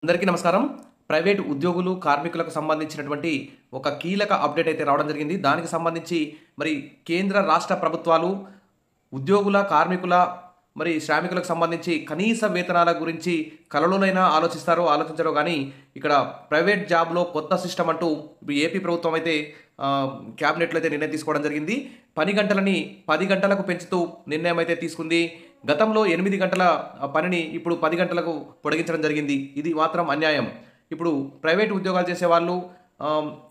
అందరికీ నమస్కారం. ప్రైవేట్ ఉద్యోగులు, కార్మికులకు సంబంధించినటువంటి ఒక కీలక అప్డేట్ అయితే రావడం జరిగింది. దానికి సంబంధించి మరి కేంద్ర, రాష్ట్ర ప్రభుత్వాలు ఉద్యోగుల, కార్మికుల శ్రామికులకు సంబంధించి కనీస వేతనాల గురించి కలలోనైనా ఆలోచించరో కానీ ఇక్కడ ప్రైవేట్ జాబ్‌లో కొత్త సిస్టమ్ అంటూ ఇప్పుడు ఏపీ ప్రభుత్వం అయితే క్యాబినెట్‌లో అయితే నిర్ణయం తీసుకోవడం జరిగింది. పని గంటలని 10 గంటలకు పెంచుతూ నిర్ణయం అయితే తీసుకుంది. గతంలో 8 గంటల పనిని ఇప్పుడు 10 గంటలకు పొడిగించడం జరిగింది. ఇది మాత్రం అన్యాయం. ఇప్పుడు ప్రైవేట్ ఉద్యోగాలు చేసేవాళ్ళు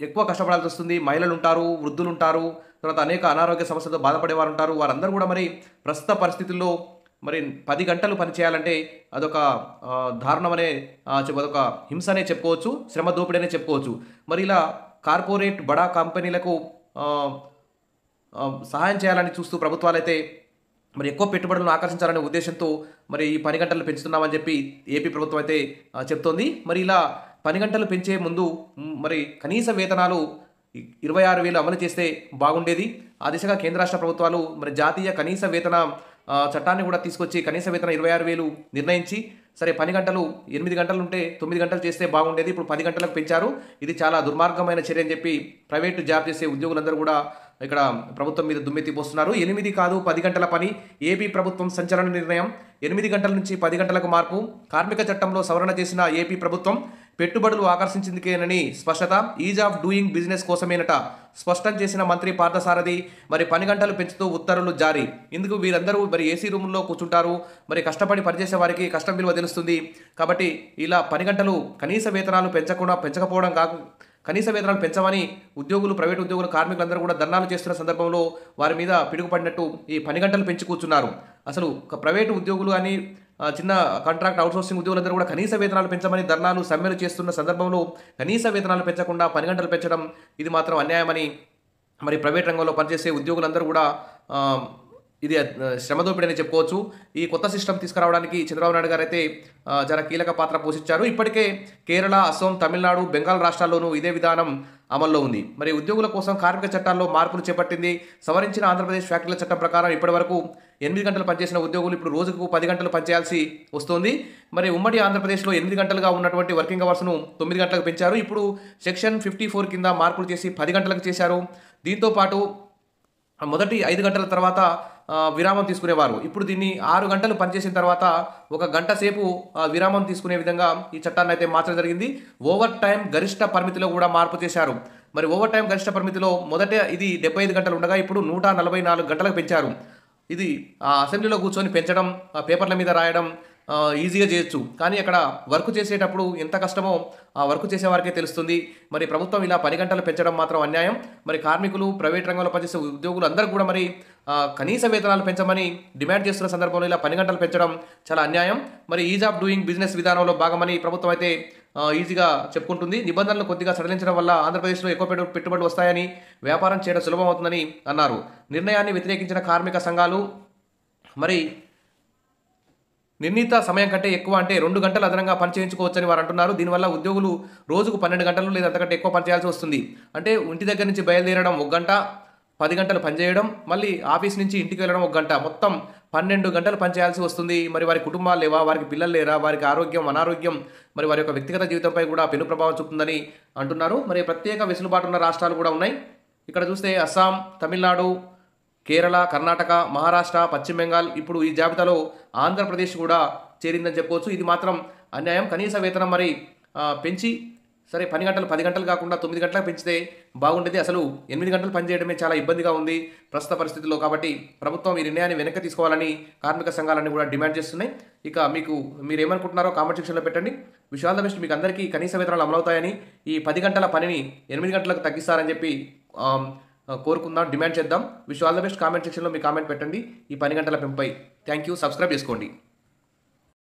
ఎక్కువ కష్టపడాల్సి వస్తుంది. మహిళలుంటారు, వృద్ధులుంటారు, తర్వాత అనేక అనారోగ్య సమస్యలతో బాధపడేవారుంటారు. వారందరూ కూడా ప్రస్తుత పరిస్థితుల్లో 10 గంటలు పని చేయాలంటే అదొక దారుణమనే అదొక హింసనే చెప్పుకోవచ్చు. శ్రమ దోపిడీ అనే చెప్పుకోవచ్చు. ఇలా కార్పొరేట్ బడా కంపెనీలకు సహాయం చేయాలని చూస్తూ ప్రభుత్వాలైతే ఎక్కువ పెట్టుబడులను ఆకర్షించాలనే ఉద్దేశంతో ఈ పని గంటలు పెంచుతున్నామని చెప్పి ఏపీ ప్రభుత్వం అయితే చెప్తోంది. ఇలా పని గంటలు పెంచే ముందు కనీస వేతనాలు 26,000 అమలు చేస్తే బాగుండేది. ఆ దిశగా కేంద్ర రాష్ట్ర ప్రభుత్వాలు జాతీయ కనీస వేతన చట్టాన్ని కూడా తీసుకొచ్చి కనీస వేతనం 26,000 నిర్ణయించి పని గంటలు 8 గంటలు ఉంటే 9 గంటలు చేస్తే బాగుండేది. ఇప్పుడు 10 గంటలకు పెంచారు. ఇది చాలా దుర్మార్గమైన చర్య అని చెప్పి ప్రైవేటు జాబ్ చేసే ఉద్యోగులందరూ కూడా ఇక్కడ ప్రభుత్వం మీద దుమ్మెత్తి పోస్తున్నారు. 8 కాదు 10 గంటల పని. ఏపీ ప్రభుత్వం సంచలన నిర్ణయం. 8 గంటల నుంచి 10 గంటలకు మార్పు. కార్మిక చట్టంలో సవరణ చేసిన ఏపీ ప్రభుత్వం పెట్టుబడులు ఆకర్షించిందికేనని స్పష్టత. ఈజ్ ఆఫ్ డూయింగ్ బిజినెస్ కోసమేనట స్పష్టం చేసిన మంత్రి పార్థసారథి. పని గంటలు పెంచుతూ ఉత్తర్వులు జారీ. ఇందుకు వీరందరూ ఏసీ రూముల్లో కూర్చుంటారు. కష్టపడి పనిచేసే వారికి కష్టం విలువ తెలుస్తుంది. కాబట్టి ఇలా పని గంటలు కనీస వేతనాలు పెంచకపోవడం కనీస వేతనాలు పెంచమని ఉద్యోగులు, ప్రైవేట్ ఉద్యోగులు, కార్మికులందరూ కూడా ధర్నాలు చేస్తున్న సందర్భంలో వారి మీద పిడుగుపడినట్టు ఈ పని గంటలు పెంచి కూర్చున్నారు. అసలు ప్రైవేటు ఉద్యోగులు అని చిన్న కాంట్రాక్ట్ అవుట్సోర్సింగ్ ఉద్యోగులందరూ కూడా కనీస వేతనాలు పెంచమని ధర్నాలు, సమ్మెలు చేస్తున్న సందర్భంలో కనీస వేతనాలు పెంచకుండా పని గంటలు పెంచడం ఇది మాత్రం అన్యాయమని ప్రైవేట్ రంగంలో పనిచేసే ఉద్యోగులందరూ కూడా ఇది శ్రమ దోపిడీ అని చెప్పుకోవచ్చు. ఈ కొత్త సిస్టమ్ తీసుకురావడానికి చంద్రబాబు నాయుడు గారు అయితే చాలా కీలక పాత్ర పోషించారు. ఇప్పటికే కేరళ, అస్సాం, తమిళనాడు, బెంగాల్ రాష్ట్రాల్లోనూ ఇదే విధానం అమల్లో ఉంది. ఉద్యోగుల కోసం కార్మిక చట్టాల్లో మార్పులు చేపట్టింది. సవరించిన ఆంధ్రప్రదేశ్ ఫ్యాక్టరీల చట్టం ప్రకారం ఇప్పటివరకు 8 గంటలు పనిచేసిన ఉద్యోగులు ఇప్పుడు రోజుకు 10 గంటలు పనిచేయాల్సి వస్తుంది. ఉమ్మడి ఆంధ్రప్రదేశ్లో 8 గంటలుగా ఉన్నటువంటి వర్కింగ్ అవర్స్ను 9 గంటలకు పెంచారు. ఇప్పుడు సెక్షన్ 54 కింద మార్పులు చేసి 10 గంటలకు చేశారు. దీంతో పాటు మొదటి 5 గంటల తర్వాత విరామం తీసుకునేవారు. ఇప్పుడు దీన్ని 6 గంటలు పనిచేసిన తర్వాత 1 గంట సేపు విరామం తీసుకునే విధంగా ఈ చట్టాన్ని అయితే మార్చడం జరిగింది. ఓవర్ టైం గరిష్ట పరిమితిలో కూడా మార్పు చేశారు. ఓవర్ టైం గరిష్ట పరిమితిలో మొదట ఇది 75 గంటలు ఉండగా ఇప్పుడు 144 గంటలకు పెంచారు. ఇది అసెంబ్లీలో కూర్చొని పెంచడం, పేపర్ల మీద రాయడం ఈజీగా చేయొచ్చు. కానీ అక్కడ వర్క్ చేసేటప్పుడు ఎంత కష్టమో ఆ వర్క్ చేసేవారికే తెలుస్తుంది. ప్రభుత్వం ఇలా 10 గంటలు పెంచడం మాత్రం అన్యాయం. కార్మికులు, ప్రైవేట్ రంగంలో పనిచేసే ఉద్యోగులు అందరూ కూడా కనీస వేతనాలు పెంచమని డిమాండ్ చేస్తున్న సందర్భంలో ఇలా 10 గంటలు పెంచడం చాలా అన్యాయం. ఈజ్ ఆఫ్ డూయింగ్ బిజినెస్ విధానంలో భాగమని ప్రభుత్వం అయితే ఈజీగా చెప్పుకుంటుంది. నిబంధనలు కొద్దిగా సడలించడం వల్ల ఆంధ్రప్రదేశ్లో ఎక్కువ పెట్టుబడులు వస్తాయని, వ్యాపారం చేయడం సులభం అవుతుందని అన్నారు. నిర్ణయాన్ని వ్యతిరేకించిన కార్మిక సంఘాలు నిర్ణీత సమయం కంటే ఎక్కువ అంటే 2 గంటలు అదనంగా పని చేయించుకోవచ్చని వారు అంటున్నారు. దీనివల్ల ఉద్యోగులు రోజుకు 12 గంటలు లేదా అంతకంటే ఎక్కువ పని చేయాల్సి వస్తుంది. అంటే ఇంటి దగ్గర నుంచి బయలుదేరడం 1 గంట, 10 గంటలు పనిచేయడం, మళ్ళీ ఆఫీస్ నుంచి ఇంటికి వెళ్ళడం 1 గంట, మొత్తం 12 గంటలు పనిచేయాల్సి వస్తుంది. వారి కుటుంబాలు లేవా, వారికి పిల్లలు లేరా, వారికి ఆరోగ్యం, అనారోగ్యం, వారి యొక్క వ్యక్తిగత జీవితంపై కూడా పెను ప్రభావం చూపుతుందని అంటున్నారు. ప్రత్యేక వెసులుబాటు ఉన్న రాష్ట్రాలు కూడా ఉన్నాయి. ఇక్కడ చూస్తే అస్సాం, తమిళనాడు, కేరళ, కర్ణాటక, మహారాష్ట్ర, పశ్చిమ బెంగాల్, ఇప్పుడు ఈ జాబితాలో ఆంధ్రప్రదేశ్ కూడా చేరిందని చెప్పుకోవచ్చు. ఇది మాత్రం అన్యాయం. కనీస వేతనం పెంచి పని గంటలు 10 గంటలు కాకుండా 9 గంటలకు పెంచితే బాగుండేది. అసలు 8 గంటలు పనిచేయడమే చాలా ఇబ్బందిగా ఉంది ప్రస్తుత పరిస్థితుల్లో. కాబట్టి ప్రభుత్వం ఈ నిర్ణయాన్ని వెనక్కి తీసుకోవాలని కార్మిక సంఘాలన్నీ కూడా డిమాండ్ చేస్తున్నాయి. ఇక మీరు ఏమనుకుంటున్నారో కామెంట్ సెక్షన్లో పెట్టండి. Wish all the best. మీకు అందరికీ కనీస వేతనాలు అమలవుతాయని, ఈ 10 గంటల పనిని 8 గంటలకు తగ్గిస్తారని చెప్పి కోరుకుందాం, డిమాండ్ చేద్దాం. Wish all the best. Comment సెక్షన్లో మీ కామెంట్ పెట్టండి ఈ 10 గంటల పెంపై. Thank you. సబ్స్క్రైబ్ చేసుకోండి.